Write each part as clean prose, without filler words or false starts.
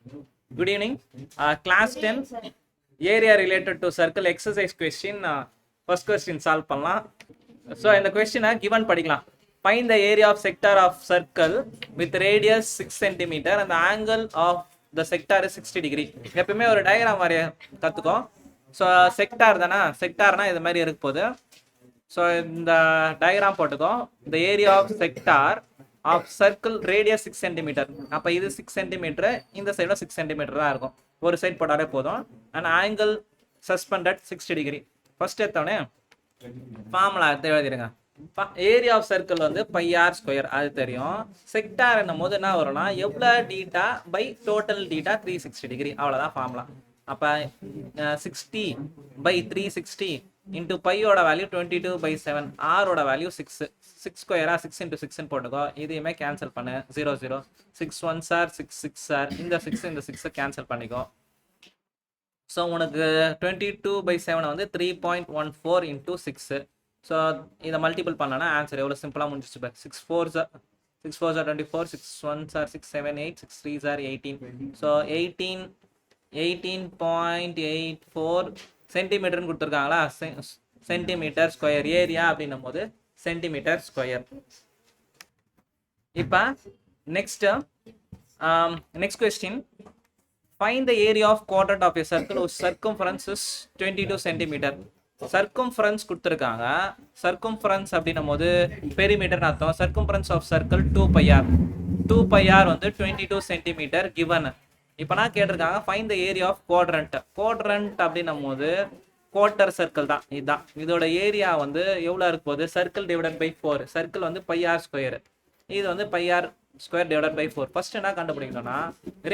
Good evening. Class 10 area related to circle exercise question. First question solve பண்ணலாம். So in the question given படிக்கலாம். Find the area of sector of circle with radius 6 cm and the angle of the sector is 60 degree. எப்பவுமே ஒரு diagram வரைய கத்துக்கோ. So sector தானே, செக்டார்னா இது மாதிரி இருக்க போகுது. ஸோ இந்த டயக்ராம் போட்டுக்கோ. இந்த area of sector of circle radius 6 centimetre. அப்போ இது 6 சென்டிமீட்டர், இந்த சைடும் 6 சென்டிமீட்டர் தான் இருக்கும். ஒரு சைட் போட்டாலே போதும். And angle suspended 60 degree. First எடுத்தோடனே ஃபார்முலா எடுத்து எழுதிடுங்க. ஏரியா ஆஃப் சர்க்கிள் வந்து பை ஆர் ஸ்கொயர், அது தெரியும். செக்டார் என்னும் போது என்ன வரும்னா எவ்வளோ theta by total theta 360 degree, அவ்வளோதான் ஃபார்முலா. அப்போ 60 by 360 இன்ட்டு பையோட வேல்யூ 22/7, ஆரோட வேல்யூ 6. 6 ஸ்கொயரா 6 into 6 போட்டுக்கோ. இதையுமே கேன்சல் பண்ணு. 0 0 6 1 சார் 6 6 சார், இந்த 6 இந்த 6 கேன்சல் பண்ணிக்கோ. ஸோ உனக்கு 22/7 வந்து 3.14 into 6. ஸோ இதை மல்டிபிள் பண்ணனா ஆன்சர் எவ்வளோ சிம்பிளாக முடிஞ்சிச்சு பார். 6 4 சார் 24, 6 1 சார் 6 7 8, 6 3 சார் 18. ஸோ 18.84 சென்டிமீட்டர்னு கொடுத்துருக்காங்களா. சென்டிமீட்டர் ஸ்கொயர் ஏரியா அப்படின்னும் போது சென்டிமீட்டர் ஸ்கொயர். இப்போ next question. Find the area of quadrant of a circle whose circumference is 22 centimetre. Circumference கொடுத்துருக்காங்க. சர்க்கம்ஃபரன்ஸ் அப்படின்னும் போது பெரிமீட்டர்னு அர்த்தம். Circumference of circle 2πr. 2πr வந்து 22 சென்டிமீட்டர் கிவன். இப்போ நான் கேட்டிருக்காங்க find the area of quadrant. Quadrant அப்படின்னும் போது குவார்ட்டர் சர்க்கிள் தான். இதுதான் இதோட ஏரியா வந்து எவ்வளோ இருக்க போகுது. Circle divided by 4. சர்க்கிள் வந்து πr ஸ்கொயர், இது வந்து πr square divided by 4. First என்ன கண்டுபிடிக்கணும்னா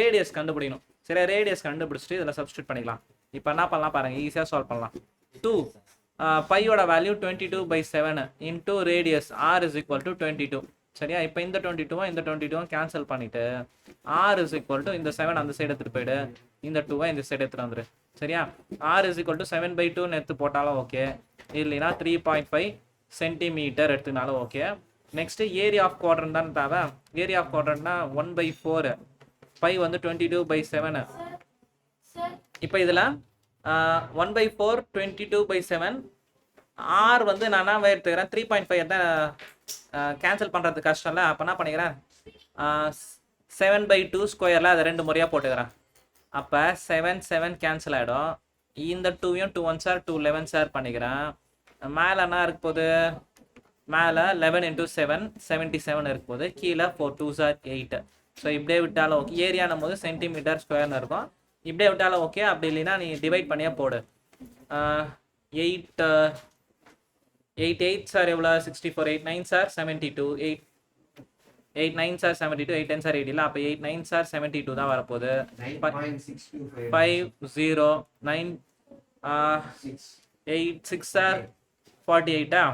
ரேடியஸ் கண்டுபிடிக்கணும். சரி, ரேடியஸ் கண்டுபிடிச்சிட்டு இதில் சப்ஸ்டியூட் பண்ணிக்கலாம். இப்போ என்ன பண்ணலாம் பாருங்க, ஈஸியாக சால்வ் பண்ணலாம். 2 பையோட value 22/7 into radius r is equal to 22. சரியா, இப்போ இந்த 22 இந்த 22 கேன்சல் பண்ணிட்டு r is equal to இந்த 7 அந்த சைடு எடுத்துட்டு போயிடு, இந்த 2 இந்த சைடு எடுத்துட்டு வந்துரு. சரியா, r is equal to 7/2 எடுத்து போட்டாலும் ஓகே, இல்லைன்னா 3.5 சென்டிமீட்டர் எடுத்துனாலும் okay. Next area of quadrant தான் தேவை. ஏரியா ஆஃப் குவாட்ரண்ட்னா 1/4, பை வந்து 22/7. இப்போ இதில் 1/4 22/7, r வந்து நான் என்ன எடுத்துக்கிறேன் 3.5 தான். கேன்சல் பண்ணுறது கஷ்டம் இல்லை. அப்போ என்ன பண்ணிக்கிறேன் 7/2 ஸ்கொயரில் அதை 2 முறையாக போட்டுக்கிறேன். அப்போ 7 7 கேன்சல் ஆகிடும். இந்த 2யும் 2 1 சார் 2 11 சார் பண்ணிக்கிறேன். மேலே என்ன இருக்க போகுது, மேலே 11 into 7 77 இருக்க போகுது. கீழே 4 2 சார் 8. ஸோ இப்படியே விட்டாலும் ஓகே. ஏரியானும் போது சென்டிமீட்டர் ஸ்கொயர்னு இருக்கும். இப்படியே விட்டாலும் ஓகே, அப்படி இல்லைன்னா நீ டிவைட் பண்ணியே போடு. 8 8 சார் எவ்வளோ 64, 8 9 சார் 72, 8 9 சார் 72, 8 10 சார் 80 இல்லை. அப்போ 8 9 சார் 72 தான் வரப்போகுது. 5 0 9 8 6 சார் 48.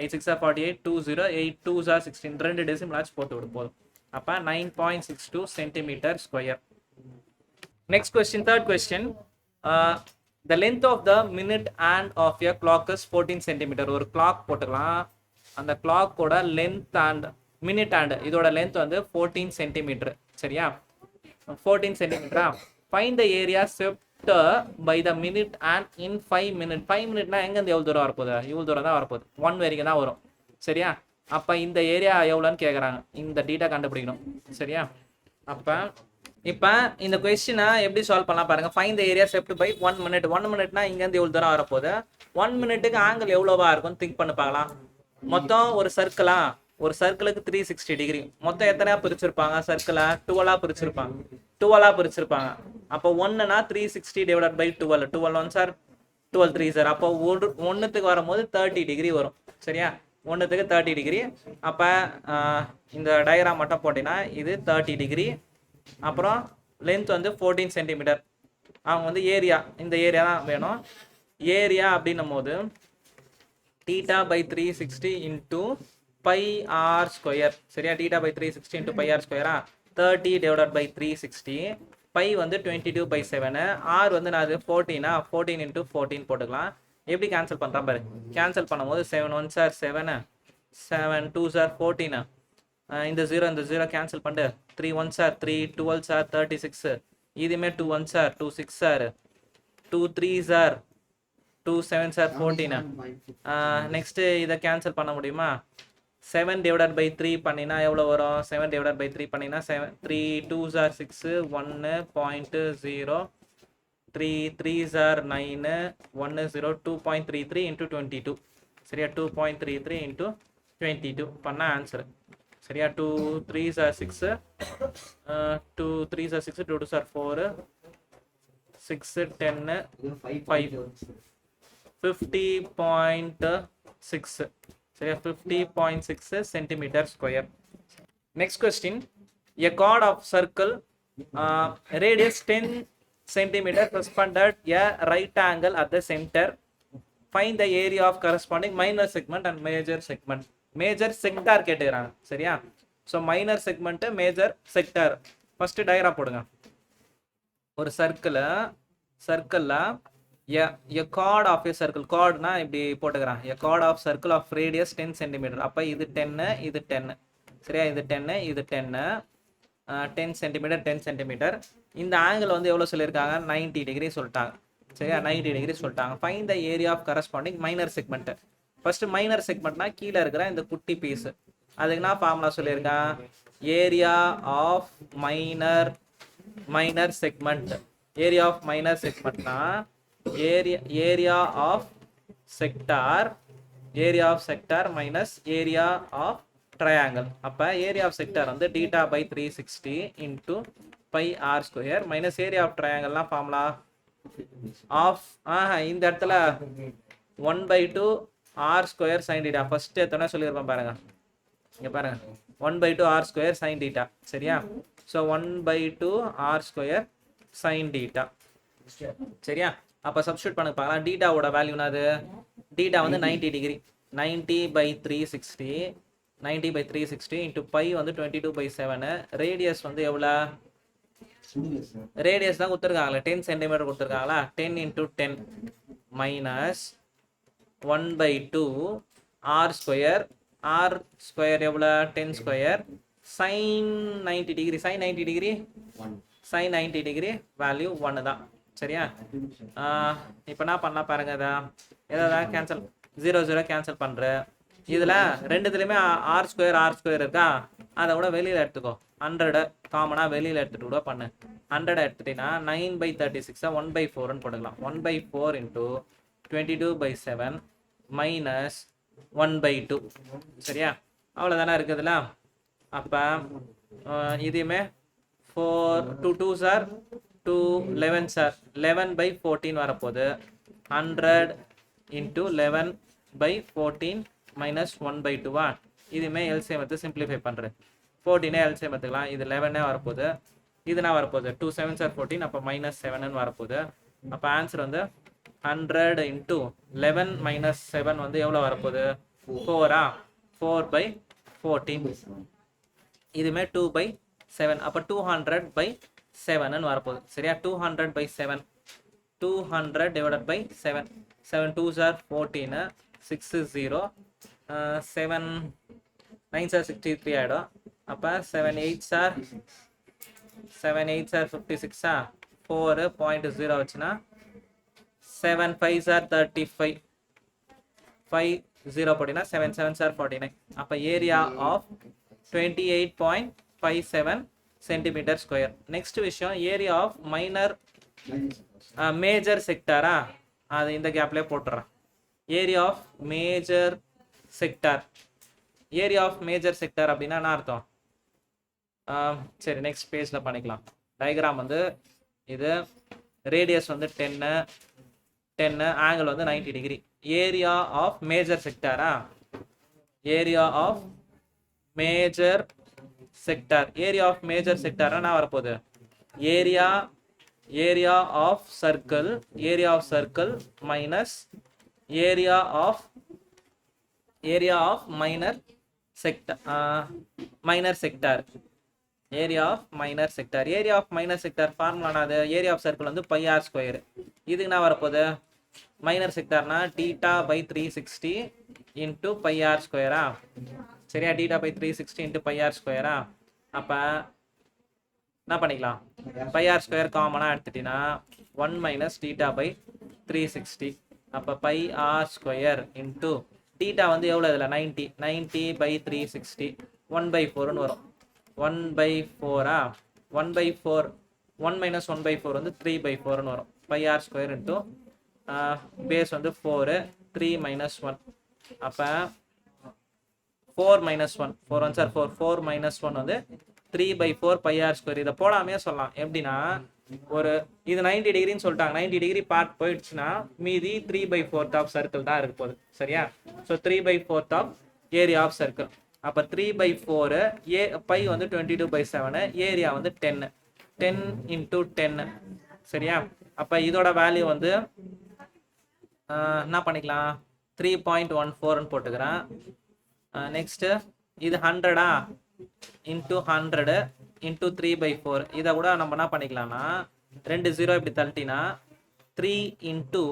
8 6 சார் 48, 2 0 8 2 சார் 16, 2 டெசிமல் ஆச்சு போட்டு விடு போதும். அப்போ 9.62 centimetre square. Next question, third question. The length of the minute hand of a clock is 14 centimeter. ஒரு clock போட்டுக்கலாம். அந்த clock-ஓட length and minute hand இதோட length வந்து 14 centimeter. சரியா, 14 centimeter. Find the area swept by the minute hand in 5 minutes. 5 minutes-னா எங்கேருந்து எவ்வளோ தூரம் வரப்போகுது, இவ்வளோ தூரம் தான் வரப்போகுது. 1 வரைக்கும் தான் வரும். சரியா, அப்போ இந்த ஏரியா எவ்வளோன்னு கேட்குறாங்க. இந்த டீட்டா கண்டுபிடிக்கணும். சரியா, அப்போ இப்போ இந்த கொஸ்டினை எப்படி சால்வ் பண்ணலாம் பாருங்க. Find the area swept by 1 minute. 1 minuteனா இங்கேருந்து எவ்வளோ தூரம் வரப்போகுது. 1 minuteக்கு ஆங்கிள் எவ்வளோவா இருக்கும்னு திங்க் பண்ணி பார்க்கலாம். மொத்தம் ஒரு சர்க்கிளா, ஒரு சர்க்கிளுக்கு 360 டிகிரி. மொத்தம் எத்தனையா பிரிச்சிருப்பாங்க சர்க்கிளை, 12ஆக பிரிச்சிருப்பாங்க. 12ஆக பிரிச்சிருப்பாங்க. அப்போ 1னா 360 டிவைடட் பை 12. 12 1 sir 12 3 sir. அப்போ ஒன்றுத்துக்கு வரும்போது 30 டிகிரி வரும். சரியா, ஒன்றுத்துக்கு 30 டிகிரி. அப்போ இந்த டயக்ராம் மட்டும் போட்டிங்கன்னா இது 30 டிகிரி. அப்புறம் லென்த் வந்து 14 சென்டிமீட்டர். அவங்க வந்து ஏரியா, இந்த ஏரியா தான் வேணும். ஏரியா அப்படின்னும் போது theta by 360 into πr square. சரியா, டீட்டா பை 360 இன்டூ πr ஸ்கொயரா 30 டிவைடட் பை 360. பை வந்து 22/7. r வந்து நான் அது 14னா 14 இன்டூ 14 போட்டுக்கலாம். எப்படி கேன்சல் பண்ணுறான் பாரு. கேன்சல் பண்ணும்போது 7 1 சார் 7, 7 2 சார் 14. இந்த 0 கேன்சல் பண்ணிட்டு 3 1 சார் 3, 12 சார் 36, இதுமே 2 1s are 2 6 are 2 3s are 2 7s are 14. Next இதை கேன்சல் பண்ண முடியுமா? 7 divided by 3 பண்ணினா எவ்வளோ வரும்? 7 divided by 3 பண்ணினா 7 3 2s are 6 1.0 3 3s are 9 1 0 2.33 into 22. சரியா? 2.33 into 22 பண்ண ஆன்சர். சரியா? 2 3s are 6 2 3s are 6 2 2s are 4 6 10 5 50.6. சரியா? 50.6 centimeter square. Next question. A chord of circle radius 10 centimeter corresponded a right angle at the center. Find the area of corresponding minor segment and major segment. Major sector கேட்டுறாங்க. சரியா? So minor segment major sector. First diagram போடுங்க. ஒரு சர்க்கிள்ல a chord of a circle. chord னா இப்படி போட்டுக்கறான். a chord of circle of radius 10 cm. அப்ப இது 10 இது 10. சரியா? இது 10 இது 10 10 cm 10 cm. இந்த ஆங்கிள் வந்து எவ்வளவு சொல்லிருக்காங்க? 90 டிகிரி சொல்லிட்டாங்க. சரியா? 90 டிகிரி சொல்லிட்டாங்க. find the area of corresponding minor segment. First minor செக்மெண்ட்னா கீழே இருக்கிற இந்த குட்டி பீஸ். அதுக்கு நான் ஃபார்முலா சொல்லியிருக்கேன். Area of minor segment. Area of minor செக்மெண்ட்னா area of sector minus area of triangle. அப்போ ஏரியா ஆஃப் செக்டார் வந்து theta by 360 into pi r square minus area of ட்ரையாங்கிள்லாம் ஃபார்முலா ஆஃப் இந்த இடத்துல 1/2 r square sine theta. First எத்தனை சொல்லியிருப்பேன் பாருங்க. இங்கே பாருங்க 1/2 ஆர் ஸ்கொயர் சைன் டீட்டா. சரியா? So 1/2 r square sine theta. சரியா? அப்போ சப்ஸ்டியூட் பண்ண பார்க்கலாம். டீட்டாவோட வேல்யூனாது டீட்டா வந்து 90 டிகிரி. 90/360 இன்ட்டு பை வந்து 22/7. ரேடியஸ் வந்து எவ்வளோ? ரேடியஸ் தான் கொடுத்துருக்காங்களே 10 சென்டிமீட்டர் கொடுத்துருக்காங்களா? 10 × 10 minus 1/2 r square. R square எவ்வளோ? 10 square sine 90 degree. Sine 90 degree value 1 தான். சரியா? இப்போ என்ன பண்ணலாம் பாருங்க. எதாவது கேன்சல் 0 0 கேன்சல் பண்ணுறேன். இதில் ரெண்டுத்துலையுமே ஆர் ஸ்கொயர் இருக்கா? அதை கூட வெளியில் எடுத்துக்கோ. 100 காமனாக வெளியில் எடுத்துகிட்டு கூட பண்ணு. 100 எடுத்துட்டீங்கன்னா 9/36 1/4ன்னு போட்டுக்கலாம். 1/4 இன்ட்டு 22/7 மைனஸ் 1/2. சரியா? அவ்வளோதானே இருக்குதுல்ல? அப்போ இதையுமே 4 2 2s are 2 11s are 11/14 வரப்போகுது. 100 இன்ட்டு 11/14 மைனஸ் 1/2. இதுவுமே எல்சிஎம் எடுத்து சிம்பிளிஃபை பண்ணுறேன். 14 எல்சிஎம் எடுத்துக்கலாம். இது 11 வரப்போகுது. இதுனா வரப்போகுது 2 7s are 14. அப்போ மைனஸ் 7 வரப்போகுது. அப்போ ஆன்சர் வந்து 100 இன்ட்டு 11 மைனஸ் 7 வந்து எவ்வளோ வரப்போகுது? 4. 4/14. இதுமே 2/7. அப்போ 200/7 வரப்போகுது. சரியா? 200/7 200 divided by 7. 7 2s are 14 6 0 7 9s are 63 ஆகிடும். அப்போ 7 8s are 56 4.0 வச்சுன்னா 7 5s are 35 5 0 போட்டினா 7 7s are 49. அப்போ area of 28.57 centimetre square. Next விஷயம் ஏரியா ஆஃப் மேஜர் செக்டாரா? அது இந்த கேப்லேயே போட்டுறேன். Area of major sector. Area of major sector அப்படின்னா என்ன அர்த்தம்? சரி நெக்ஸ்ட் பேஜில் பண்ணிக்கலாம். டயக்ராம் வந்து இது ரேடியஸ் வந்து 10 ஆங்கிள் வந்து 90 டிகிரி. ஏரியா ஆஃப் மேஜர் செக்டாரா? Area of major sector. Area of major sector என்ன வரப்போகுது? Area of circle minus area of minor sector. Area of minor sector ஃபார்முலானாது ஏரியா ஆஃப் சர்க்கிள் வந்து பை ஆர் ஸ்கொயர். இதுக்கு என்ன வரப்போகுது? Minor செக்டார்னா theta by 360 into pi r ஸ்கொயரா? சரியா? Theta by 360 into pi r ஸ்கொயரா? அப்போ என்ன பண்ணிக்கலாம், பை ஆர் ஸ்கொயர் காமனாக எடுத்துட்டீங்கன்னா 1 மைனஸ் டீட்டா பை 360. அப்போ pi r square into theta வந்து எவ்வளோ இதில் 90 பை 360 1/4ன்னு வரும். 1/4 1/4 1 மைனஸ் 1/4 வந்து 3/4ன்னு வரும். Pi r square into base வந்து 4 3 மைனஸ் 1. அப்போ 4 மைனஸ் 1 4 1 சார் 4 மைனஸ் 1 வந்து 3/4 பை ஆர் ஸ்கொயர். இதை போடாமே சொல்லலாம். எப்படின்னா ஒரு இது 90 டிகிரின்னு சொல்லிட்டாங்க, 90 டிகிரி பார்ட் போயிடுச்சுன்னா மீதி 3/4 ஆஃப் சர்க்கிள் தான் இருக்க போகுது. சரியா? So 3/4 of area of circle. அப்போ 3/4 பை வந்து 22/7, ஏரியா வந்து 10 இன்ட்டு 10. சரியா? அப்போ இதோட வேல்யூ வந்து என்ன பண்ணிக்கலாம், 3.14ன்னு போட்டுக்கிறேன். நெக்ஸ்ட்டு இது 100 இன்ட்டு 100 இன்ட்டு 3/4. இதை கூட நம்ம என்ன பண்ணிக்கலாம்னா 2 0 இப்படி தள்ளிட்டினா 3 into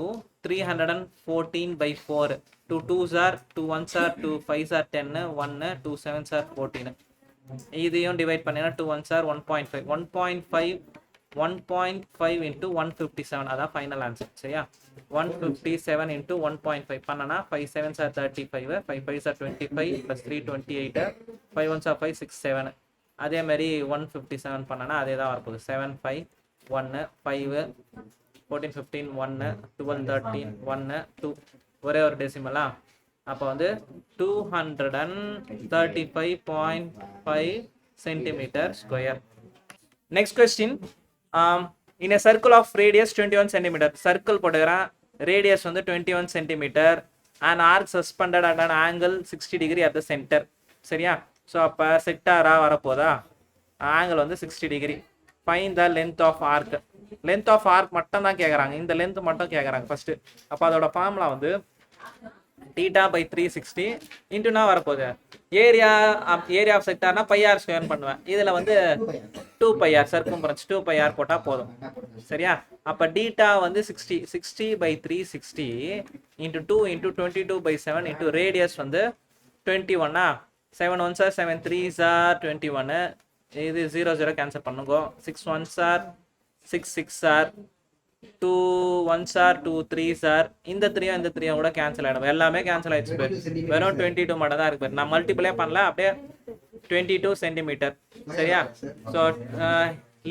314/4. 2 2s are 2 1s are 2 5s are 10 1 2 7s are 14. இதையும் டிவைட் பண்ணினா 2 1s are 1.5 1.5 இன்ட்டு 157. அதான் ஃபைனல் ஆன்சர். சரியா? 157 இன்ட்டு 1.5 பண்ணனா 5 7s are 35 5 5s are 25 + 3 28 5 1s are 5 6 7. அதே மாதிரி 157 பண்ணனா அதே தான் வரப்போகுது. 7 5 1 5 14 15 1 12 13 1 2 ஒரே ஒரு டெசிமலா. அப்போ வந்து 235.5 centimetre square. Next question. in a circle of radius 21 cm. Circle போட்டுக்கிறேன், ரேடியஸ் வந்து 21 cm, and arc suspended at an angle 60 degree at the center. சரியா? ஸோ அப்போ செக்டாராக வரப்போதா, ஆங்கிள் வந்து 60 degree. Find the length of arc. Length of arc மட்டும் தான் கேட்குறாங்க, இந்த லென்த் மட்டும் கேட்குறாங்க ஃபர்ஸ்ட்டு. அப்போ அதோட ஃபார்முலா வந்து டீட்டா பை 360 இன்ட்டுனா வரப்போகுது ஏரியா ஆஃப் செக்டார்னா பை ஆர் ஸ்கொயர் பண்ணுவேன். இதில் வந்து 2 pi r circumference 2 pi r போட்டால் போதும். சரியா? அப்போ டீட்டா வந்து 60/360 இன்ட்டு 2 இன்ட்டு 22/7 இன்ட்டு ரேடியஸ் வந்து 21. 7 1s are 7 3s are 21. இது 0 0 கேன்சல் பண்ணுங்க. 6 1s are 6 6 are 2 1s are 2 3s are இந்த 3 கூட கேன்சல் ஆகிடும். எல்லாமே கேன்சல் ஆகிடுச்சு பேர். வெறும் 22 மட்டும் தான் இருக்கு பேர். நான் மல்டிபிளே பண்ணல, அப்படியே 22 சென்டிமீட்டர். சரியா? ஸோ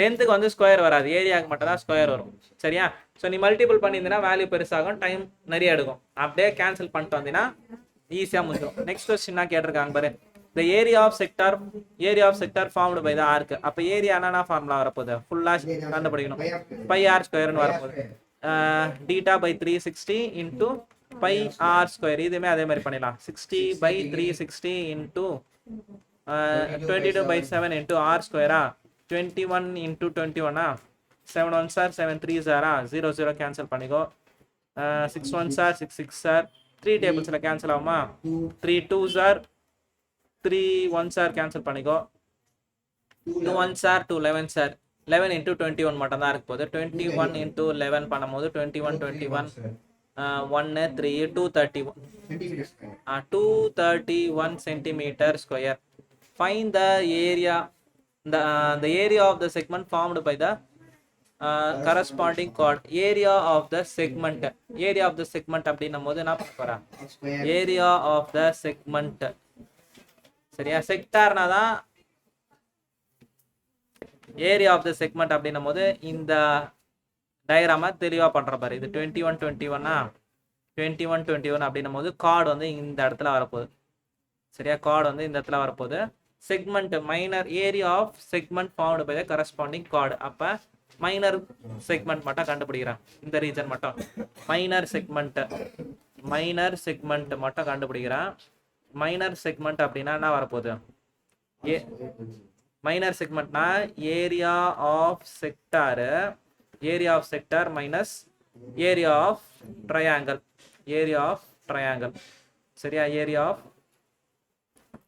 லென்த்துக்கு வந்து ஸ்கொயர் வராது, ஏரியாவுக்கு மட்டும் தான் ஸ்கொயர் வரும். சரியா? ஸோ நீ மல்டிபிள் பண்ணியிருந்தீங்கன்னா வேல்யூ பெருசாகும், டைம் நிறைய எடுக்கும். அப்படியே கேன்சல் பண்ணிட்டு வந்தீங்கன்னா ஈஸியாக முடிஞ்சிடும். நெக்ஸ்ட் கொஸ்டின் என்ன கேட்டிருக்காங்க பாரு. the area of sector formed by the arc. அப்போ ஏரியா என்ன ஃபார்முலா வரப்போகுது, ஃபுல்லாக கண்டுபிடிக்கணும். பை ஆர் ஸ்கொயர்னு வரப்போகுது. Theta by 360 into pi r square. இதுவுமே அதே மாதிரி பண்ணிடலாம். 60/360 இன்ட்டு 22/7 இன்ட்டு ஆர் ஸ்கொயரா 21 into 21. 7 1s are 7 3s are 0 0 cancel பண்ணிக்கோ. 6 1s are 6 6s are 3 டேபிள்ஸில் cancel ஆகுமா. 3 2s are 3 1s are cancel பண்ணிக்கோ. 2 1s are 2 11s are 11 into 21 மட்டும் தான் இருக்க போகுது. 21 இன்ட்டு 11 பண்ணும்போது 21 21 1 3 231 centimetre square. Find the area the area of the segment formed by the corresponding chord. area of the segment அப்படின்னும் போது என்ன பண்ண போறா, ஏரியா ஆஃப் த செக்மெண்ட். சரியா? செக்டார்னா தான் ஏரியா ஆஃப் த செக்மெண்ட் அப்படின்னும் போது இந்த டயக்ராம தெளிவா பண்ற பாரு. இது 21 21 அப்படின்னும் போது கார்டு வந்து இந்த இடத்துல வரப்போகுது. சரியா? கார்டு வந்து இந்த இடத்துல வரப்போகுது. Segment minor area of segment formed by the corresponding chord. அப்போ மைனர் செக்மெண்ட் மட்டும் கண்டுபிடிக்கிறேன், இந்த ரீஜன் மட்டும். மைனர் செக்மெண்ட் மட்டும் கண்டுபிடிக்கிறேன். மைனர் செக்மெண்ட் அப்படின்னா என்ன வரப்போகுது, மைனர் செக்மெண்ட்னா area of sector minus area of triangle. சரியா? Area of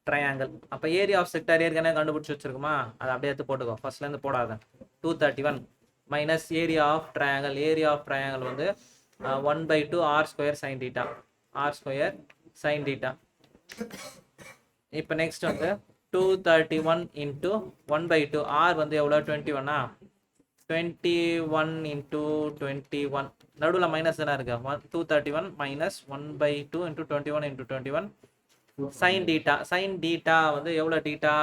triangle. அப்போ ஏரியா ஆஃப் செக்டார் ஏற்கனவே கண்டுபிடிச்சி வச்சிருக்குமா, அதை அப்படியே எடுத்து போட்டுக்கோ, ஃபர்ஸ்ட்லேருந்து போடாத. 231 மைனஸ் ஏரியா ஆஃப் ட்ரையாங்கிள் வந்து 1/2 ஆர் ஸ்கொயர் சைன் டீட்டா. இப்போ நெக்ஸ்ட் வந்து 231 into 1 by 2. R வந்து எவ்வளோ 21 21 into 21 நடுவில் மைனஸ் தானே இருக்கு 231 minus 1 by 2 into 21 into 21 sin theta. Sin theta வந்து எவ்வளோ theta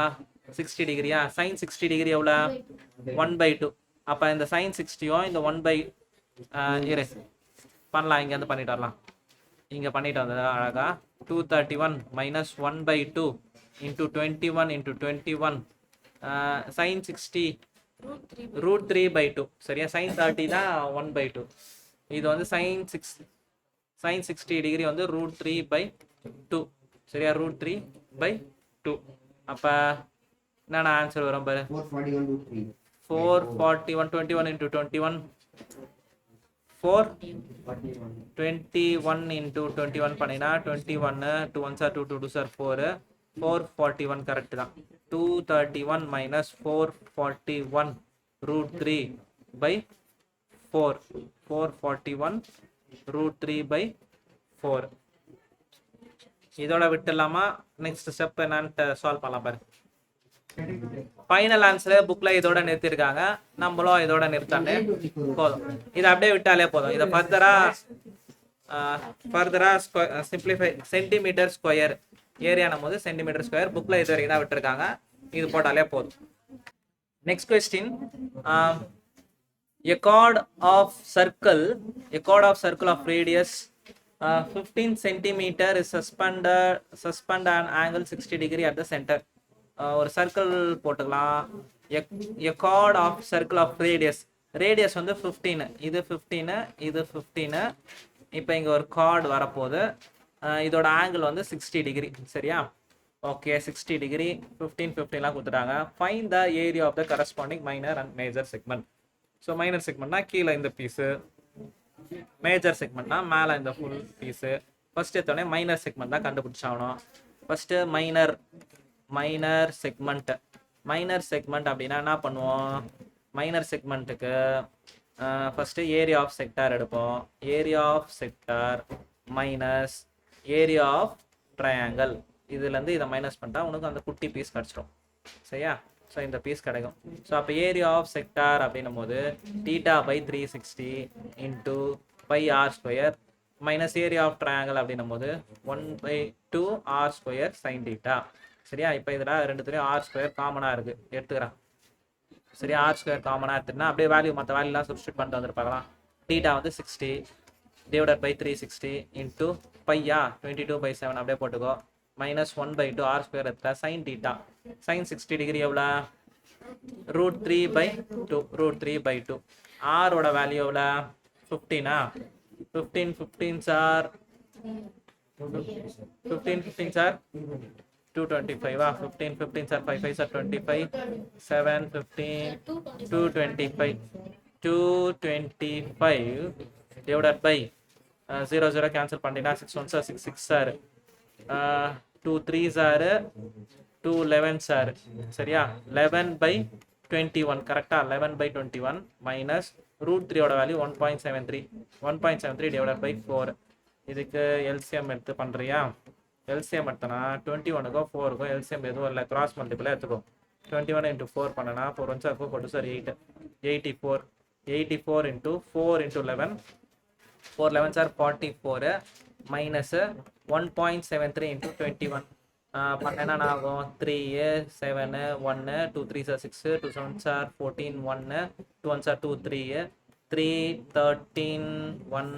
60 டிகிரியா. sin 60 டிகிரி எவ்வளோ 1 by 2. அப்போ இந்த sin 60யும் இந்த 1 by இரு பண்ணலாம், இங்கே வந்து பண்ணிட்டு வரலாம். இங்கே பண்ணிட்டு வந்தது அழகா 231 minus 1 by 2 into 21 into 21 sin 60 root 3 by 2 சரியா. sin 30 தான் 1 by 2. இது வந்து sin 60 டிகிரி வந்து root 3 by 2 சரியா. root 3 by 2. அப்போ என்னென்ன ஆன்சர் வரும் பாரு 441 21 into 21 421 into 21 பண்ணினா 21 2 1s are 2 2 2s are 4 441 correct தான். 231 minus 441 root 3 by 4 441 root 3 by 4. இதோட விட்டுலாமா. நெக்ஸ்ட் ஸ்டெப் என்னன்னு சால்வ் பண்ணலாம் பாரு. ஃபைனல் ஆன்சர் புக்ல இதோட நிறுத்திருக்காங்க, நம்மளும் இதோட நிறுத்தாலே போதும். இதை அப்படியே விட்டாலே போதும். இதை ஃபர்தரா சிம்பிளிஃபை சென்டிமீட்டர் ஸ்கொயர் ஏரியானும் போது சென்டிமீட்டர் ஸ்கொயர் புக்ல இது வரைக்கும் தான் விட்டுருக்காங்க, இது போட்டாலே போதும். Next question, a chord of circle of radius 15 centimeter is suspend an angle 60 degree at the center. ஒரு சர்க்கிள் போட்டுக்கலாம். a chord of circle of radius வந்து 15, இது 15 இது 15. இப்போ இங்கே ஒரு chord வரப்போகுது. இதோட ஆங்கிள் வந்து 60 டிகிரி சரியா. ஓகே 60 டிகிரி 15 15லாம் கொடுத்துட்டாங்க. Find the area of the corresponding minor and major segment. So minor செக்மெண்ட்னா கீழே இந்த பீஸு, மேஜர் செக்மெண்ட்னா மேலே இந்த ஃபுல் பீஸு. ஃபர்ஸ்ட் எடுத்தோடனே மைனர் செக்மெண்ட் தான் கண்டுபிடிச்சாகணும். ஃபர்ஸ்ட்டு மைனர் செக்மெண்ட் அப்படின்னா என்ன பண்ணுவோம், மைனர் செக்மெண்ட்டுக்கு ஃபஸ்ட்டு ஏரியா ஆஃப் செக்டார் எடுப்போம். Area of sector minus area of triangle. இதுலேருந்து இதை மைனஸ் பண்ணிட்டா உனக்கு அந்த குட்டி பீஸ் கிடச்சிடும் சரியா. ஸோ இந்த பீஸ் கிடைக்கும். ஸோ அப்போ ஏரியா ஆஃப் செக்டார் அப்படின்னும் போது theta by 360 into pi r square minus area of triangle அப்படின்னும் போது 1/2 ஆர் ஸ்கொயர் சைன் தீட்டா சரியா. இப்போ இதில் ரெண்டுத்துலேயும் ஆர் ஸ்கொயர் காமனாக இருக்குது எடுத்துக்கிறேன் சரியா. ஆர் ஸ்கொயர் காமனாக எடுத்துனா அப்படியே வேல்யூ மற்ற வேல்யூலாம் சப்ஸ்டியூட் பண்ணிட்டு வந்துருப்பாங்களாம். தீட்டா வந்து 60 டிவைடட் பை 360 இன்ட்டு பையா 22/7 அப்படியே போட்டுக்கோ. மைனஸ் 1/2 ஆர் ஸ்கொயர் எடுத்துட்டா சைன் தீட்டா. சைன் 60 டிகிரி எவ்வளோ root 3/2. ஆரோட வேல்யூ எவ்வளோ 15 15 sir 225 15 15 sir 5 5 sir 25 7 15 225 divided by 0 0 cancel பண்ணினா 6 1 சார் 6 6 சார் 2 3 சார் 2 11 சார் சரியா. 11/21 கரெக்டா. 11/21 மைனஸ் root 3 ஓட வேல்யூ 1.73 divided by 4. இதுக்கு எல்சிஎம் எடுத்து பண்ணுறியா. எல்சிஎம் எடுத்தனா 21க்கும் 4க்கும் எல்சிஎம் எதுவும் இல்லை, கிராஸ் மல்டிபிளாக எடுத்துக்கோ. 21 into 4 பண்ணனா 4 1 sir 4 4 sir 8 84 into 4 into 11 4 11 sir 44 minus 1.73 into 21 பண்ணனா ஆகும் 3 7 1 2 3 sir 6 2 7 sir 14 1 2 1 sir 2 3 3 13 1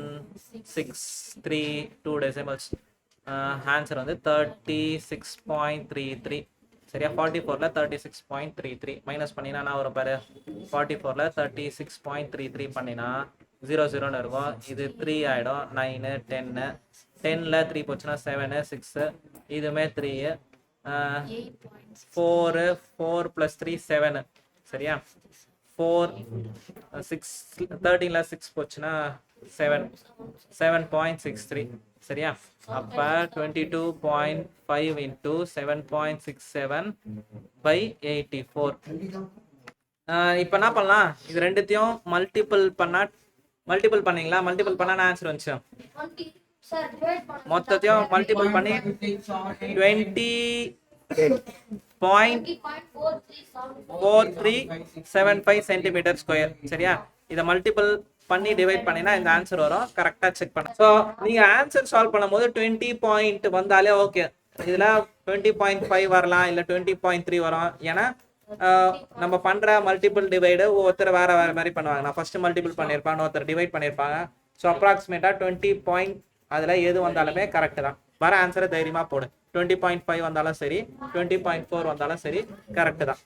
6 3 2 decimals. Answer வந்து 36.33 சரியா. 44ல் 36.33 மைனஸ் பண்ணினா நான் வரும் பாரு. 44ல் 36.33 பண்ணினா 0 0ன்னு இருக்கும். இது 3 ஆகிடும் 9 10 10ல் 3 போச்சுன்னா 7 6 இதுவுமே 3 4 4 + 3 7 சரியா. 4 6 13ல் 6 போச்சுன்னா 7.63 சரியா. அப்போ 22.5 into 7.67/84. இப்போ என்ன பண்ணலாம், இது ரெண்டுத்தையும் மல்டிபிள் பண்ணீங்களா. மல்டிபிள் பண்ணா ஆன்சர் வந்துச்சு. மொத்தத்தையும் மல்டிபிள் பண்ணி 0.4375 சென்டிமீட்டர் ஸ்கொயர். சரியா? இதை மல்டிபிள் பண்ணி டிவைட் பண்ணினா இந்த ஆன்சர் வரும். கரெக்டாக செக் பண்ண. ஸோ நீங்கள் ஆன்சர் சால்வ் பண்ணும்போது 20 பாயிண்ட் வந்தாலே ஓகே. இதில் 20.5 வரலாம், இல்லை 20.3 வரும். ஏன்னா நம்ம பண்ணுற மல்டிபிள் டிவைடு ஒவ்வொருத்தர் வேறு வேறு மாதிரி பண்ணுவாங்க. நான் ஃபஸ்ட்டு மல்டிபிள் பண்ணியிருப்பேன், ஒருத்தர் டிவைட் பண்ணியிருப்பாங்க. ஸோ அப்ராக்சிமேட்டாக 20 பாயிண்ட் அதில் எது வந்தாலுமே கரெக்டு தான். வர ஆன்சரை தைரியமாக போடு. 20.5 வந்தாலும் சரி, 20.4 வந்தாலும் சரி, கரெக்டு தான்.